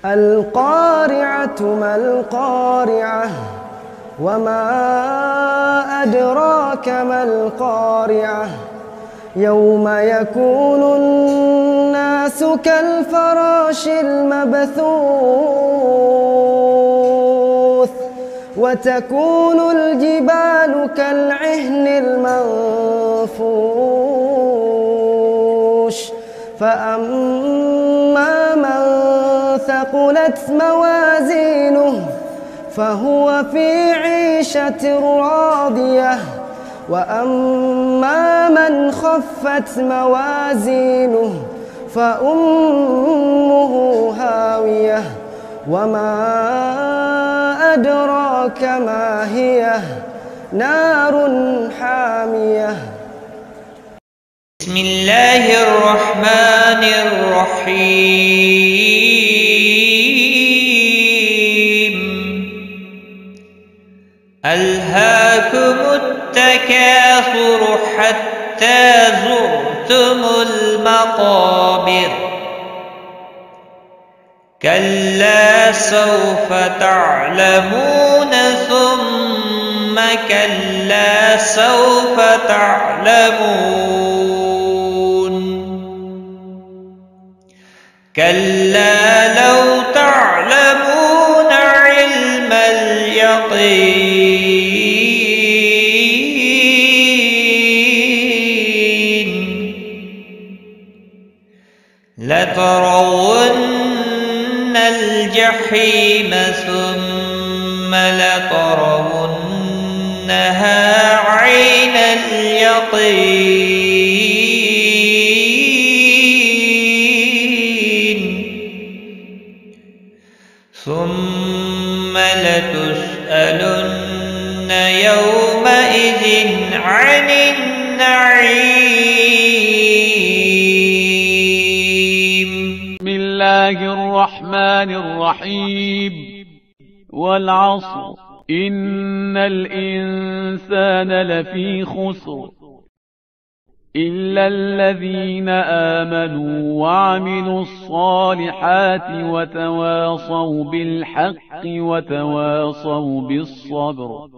القارعة ما القارعة وما أدراك ما القارعة يوم يكون الناس كالفراش المبثوث وتكون الجبال كالعهن المنفوش فأما من ثقلت موازينه فهو في عيشة راضية وأما من خفت موازينه فأمه هاوية وما أدراك ما هي نار حامية. بسم الله الرحمن الرحيم. ألهاكم التكاثر حتى زرتم المقابر كلا سوف تعلمون ثم كلا سوف تعلمون كلا لو تعلمون علم اليقين لترون الجحيم ثم لترونها عين اليقين ثم لتسألن يومئذ عن النعيم. بسم الله الرحمن الرحيم. والعصر إن الإنسان لفي خسر إلا الذين آمنوا وعملوا الصالحات وتواصوا بالحق وتواصوا بالصبر.